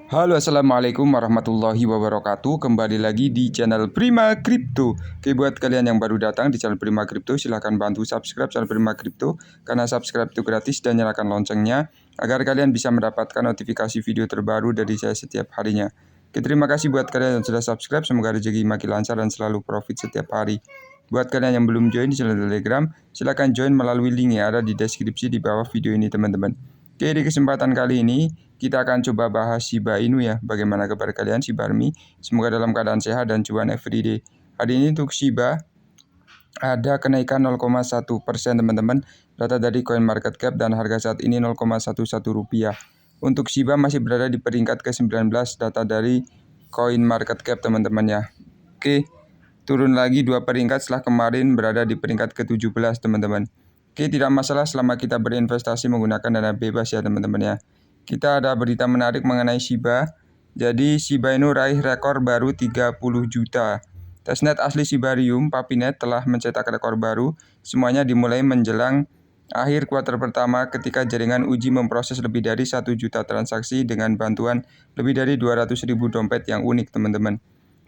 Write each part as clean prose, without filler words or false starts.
Halo, assalamualaikum warahmatullahi wabarakatuh. Kembali lagi di channel Prima Crypto. Oke, buat kalian yang baru datang di channel Prima Crypto, silahkan bantu subscribe channel Prima Crypto karena subscribe itu gratis dan nyalakan loncengnya agar kalian bisa mendapatkan notifikasi video terbaru dari saya setiap harinya. Oke, terima kasih buat kalian yang sudah subscribe. Semoga rezeki makin lancar dan selalu profit setiap hari. Buat kalian yang belum join di channel Telegram, silahkan join melalui link yang ada di deskripsi di bawah video ini, teman-teman. Oke, di kesempatan kali ini kita akan coba bahas Shiba Inu ya. Bagaimana kabar kalian Shiba Army? Semoga dalam keadaan sehat dan cuan everyday. Hari ini untuk Shiba ada kenaikan 0,1% teman-teman. Data dari CoinMarketCap dan harga saat ini 0,11 rupiah. Untuk Shiba masih berada di peringkat ke-19 data dari CoinMarketCap teman-teman ya. Oke, turun lagi 2 peringkat setelah kemarin berada di peringkat ke-17 teman-teman. Oke, tidak masalah selama kita berinvestasi menggunakan dana bebas ya teman-teman ya. Kita ada berita menarik mengenai Shiba. Jadi Shiba Inu raih rekor baru 30 juta. Testnet asli Shibarium, Papinet telah mencetak rekor baru. Semuanya dimulai menjelang akhir kuartal pertama ketika jaringan uji memproses lebih dari 1 juta transaksi dengan bantuan lebih dari 200.000 dompet yang unik teman-teman.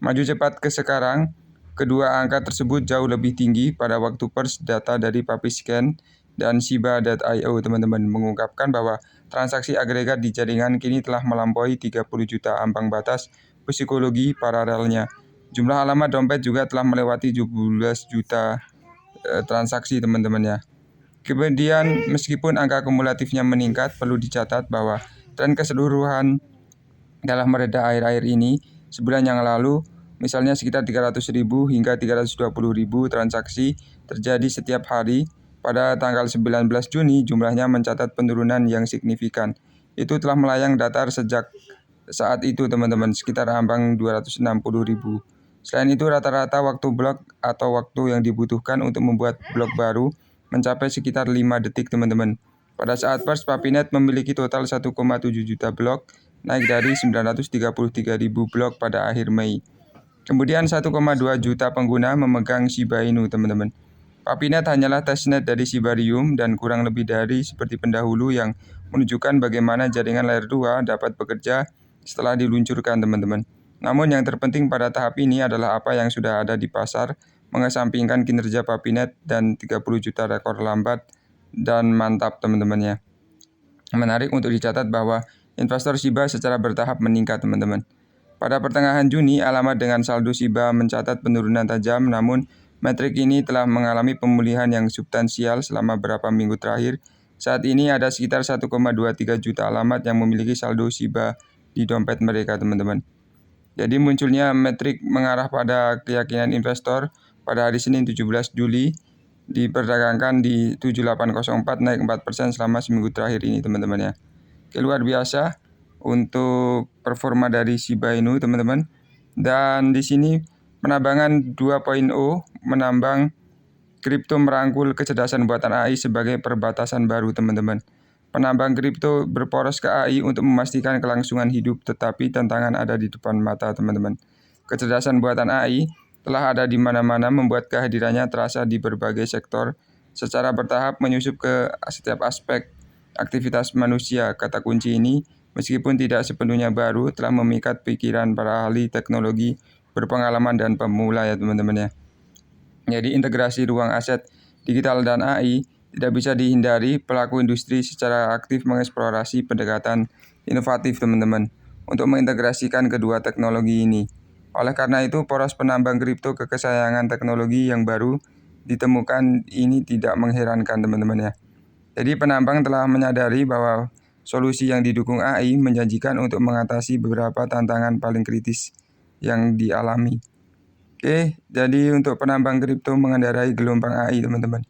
Maju cepat ke sekarang, kedua angka tersebut jauh lebih tinggi pada waktu pers. Data dari Papiscan dan Shiba.io teman-teman mengungkapkan bahwa transaksi agregat di jaringan kini telah melampaui 30 juta ambang batas psikologi paralelnya. Jumlah alamat dompet juga telah melewati 17 juta transaksi teman-teman ya. Kemudian meskipun angka kumulatifnya meningkat, perlu dicatat bahwa tren keseluruhan dalam mereda akhir-akhir ini. Sebulan yang lalu misalnya sekitar 300.000 hingga 320.000 transaksi terjadi setiap hari. Pada tanggal 19 Juni jumlahnya mencatat penurunan yang signifikan. Itu telah melayang datar sejak saat itu teman-teman, sekitar ambang 260.000. Selain itu rata-rata waktu blok atau waktu yang dibutuhkan untuk membuat blok baru mencapai sekitar 5 detik teman-teman. Pada saat pers, Papinet memiliki total 1,7 juta blok, naik dari 933.000 blok pada akhir Mei. Kemudian 1,2 juta pengguna memegang Shiba Inu teman-teman. Papinet hanyalah testnet dari Shibarium dan kurang lebih dari seperti pendahulu yang menunjukkan bagaimana jaringan layer 2 dapat bekerja setelah diluncurkan teman-teman. Namun yang terpenting pada tahap ini adalah apa yang sudah ada di pasar, mengesampingkan kinerja Papinet dan 30 juta rekor lambat dan mantap teman-teman ya. Menarik untuk dicatat bahwa investor Shiba secara bertahap meningkat teman-teman. Pada pertengahan Juni, alamat dengan saldo Shiba mencatat penurunan tajam, namun metrik ini telah mengalami pemulihan yang substansial selama beberapa minggu terakhir. Saat ini ada sekitar 1,23 juta alamat yang memiliki saldo Shiba di dompet mereka teman-teman. Jadi munculnya metrik mengarah pada keyakinan investor pada hari Senin 17 Juli diperdagangkan di 7804 naik 4% selama seminggu terakhir ini teman-teman ya. Oke, luar biasa untuk performa dari Shiba Inu teman-teman. Dan di sini penambangan 2.0 menambang kripto merangkul kecerdasan buatan AI sebagai perbatasan baru teman-teman. Penambang kripto berporos ke AI untuk memastikan kelangsungan hidup, tetapi tantangan ada di depan mata teman-teman. Kecerdasan buatan AI telah ada di mana-mana, membuat kehadirannya terasa di berbagai sektor secara bertahap menyusup ke setiap aspek aktivitas manusia. Kata kunci ini meskipun tidak sepenuhnya baru, telah memikat pikiran para ahli teknologi berpengalaman dan pemula ya teman-teman ya. Jadi integrasi ruang aset digital dan AI tidak bisa dihindari. Pelaku industri secara aktif mengeksplorasi pendekatan inovatif teman-teman untuk mengintegrasikan kedua teknologi ini. Oleh karena itu, poros penambang kripto kesayangan teknologi yang baru ditemukan ini tidak mengherankan teman-teman ya. Jadi penambang telah menyadari bahwa solusi yang didukung AI menjanjikan untuk mengatasi beberapa tantangan paling kritis yang dialami. Oke, jadi untuk penambang kripto mengendarai gelombang AI teman-teman.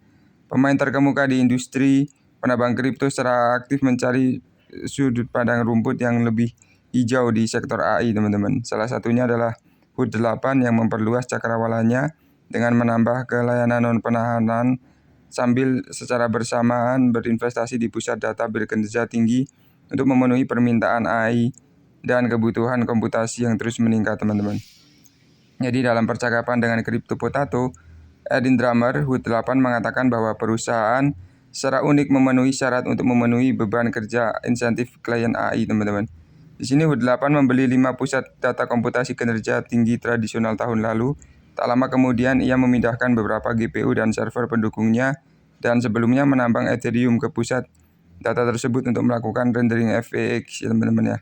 Pemain terkemuka di industri penambang kripto secara aktif mencari sudut pandang rumput yang lebih hijau di sektor AI teman-teman. Salah satunya adalah HOOD 8 yang memperluas cakrawalannya dengan menambah kelayanan non-penahanan sambil secara bersamaan berinvestasi di pusat data berkinerja tinggi untuk memenuhi permintaan AI dan kebutuhan komputasi yang terus meningkat teman-teman. Jadi dalam percakapan dengan Crypto Potato, Edin Drummer, HOOD 8 mengatakan bahwa perusahaan secara unik memenuhi syarat untuk memenuhi beban kerja insentif klien AI teman-teman. Di sini U8 membeli 5 pusat data komputasi kinerja tinggi tradisional tahun lalu. Tak lama kemudian ia memindahkan beberapa GPU dan server pendukungnya dan sebelumnya menambang Ethereum ke pusat data tersebut untuk melakukan rendering FAX ya teman-teman ya.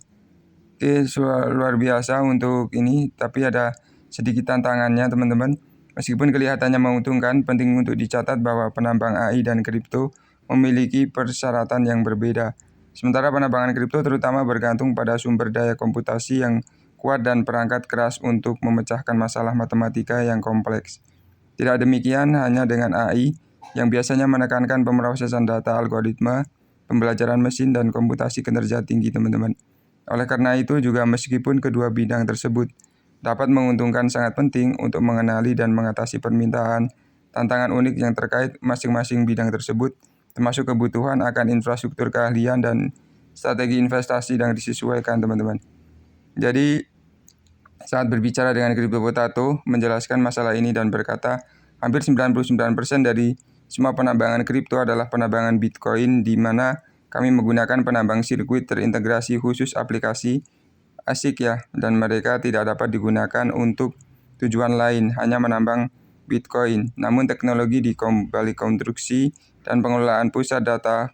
Oke, luar biasa untuk ini, tapi ada sedikit tantangannya teman-teman. Meskipun kelihatannya menguntungkan, penting untuk dicatat bahwa penambang AI dan kripto memiliki persyaratan yang berbeda. Sementara penambangan kripto terutama bergantung pada sumber daya komputasi yang kuat dan perangkat keras untuk memecahkan masalah matematika yang kompleks. Tidak demikian hanya dengan AI, yang biasanya menekankan pemrosesan data algoritma, pembelajaran mesin, dan komputasi kinerja tinggi teman-teman. Oleh karena itu juga meskipun kedua bidang tersebut dapat menguntungkan, sangat penting untuk mengenali dan mengatasi permintaan, tantangan unik yang terkait masing-masing bidang tersebut, termasuk kebutuhan akan infrastruktur keahlian dan strategi investasi yang disesuaikan teman-teman. Jadi saat berbicara dengan Crypto Potato menjelaskan masalah ini dan berkata, hampir 99% dari semua penambangan kripto adalah penambangan Bitcoin di mana kami menggunakan penambang sirkuit terintegrasi khusus aplikasi ASIC ya, dan mereka tidak dapat digunakan untuk tujuan lain, hanya menambang Bitcoin. Namun teknologi di balik konstruksi dan pengelolaan pusat data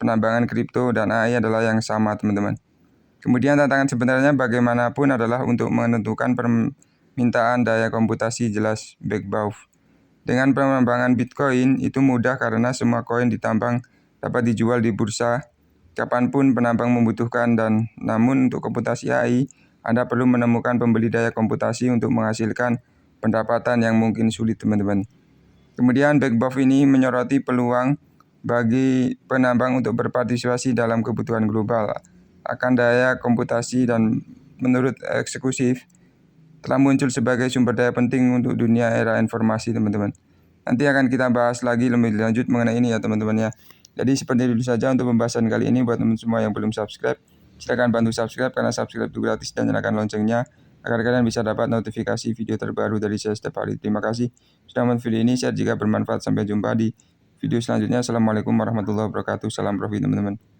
penambangan kripto dan AI adalah yang sama teman-teman. Kemudian tantangan sebenarnya bagaimanapun adalah untuk menentukan permintaan daya komputasi jelas backbauth. Dengan penambangan Bitcoin itu mudah karena semua koin ditambang dapat dijual di bursa kapanpun penambang membutuhkan, dan namun untuk komputasi AI, Anda perlu menemukan pembeli daya komputasi untuk menghasilkan pendapatan yang mungkin sulit teman-teman. Kemudian backbauth ini menyoroti peluang bagi penambang untuk berpartisipasi dalam kebutuhan global akan daya komputasi dan menurut eksekutif telah muncul sebagai sumber daya penting untuk dunia era informasi teman-teman. Nanti akan kita bahas lagi lebih lanjut mengenai ini ya teman-teman ya. Jadi seperti itu saja untuk pembahasan kali ini. Buat teman semua yang belum subscribe, silakan bantu subscribe karena subscribe itu gratis, dan nyalakan loncengnya agar kalian bisa dapat notifikasi video terbaru dari saya setiap hari. Terima kasih sudah menonton video ini. Share jika bermanfaat. Sampai jumpa di video selanjutnya. Assalamualaikum warahmatullahi wabarakatuh. Salam profit teman-teman.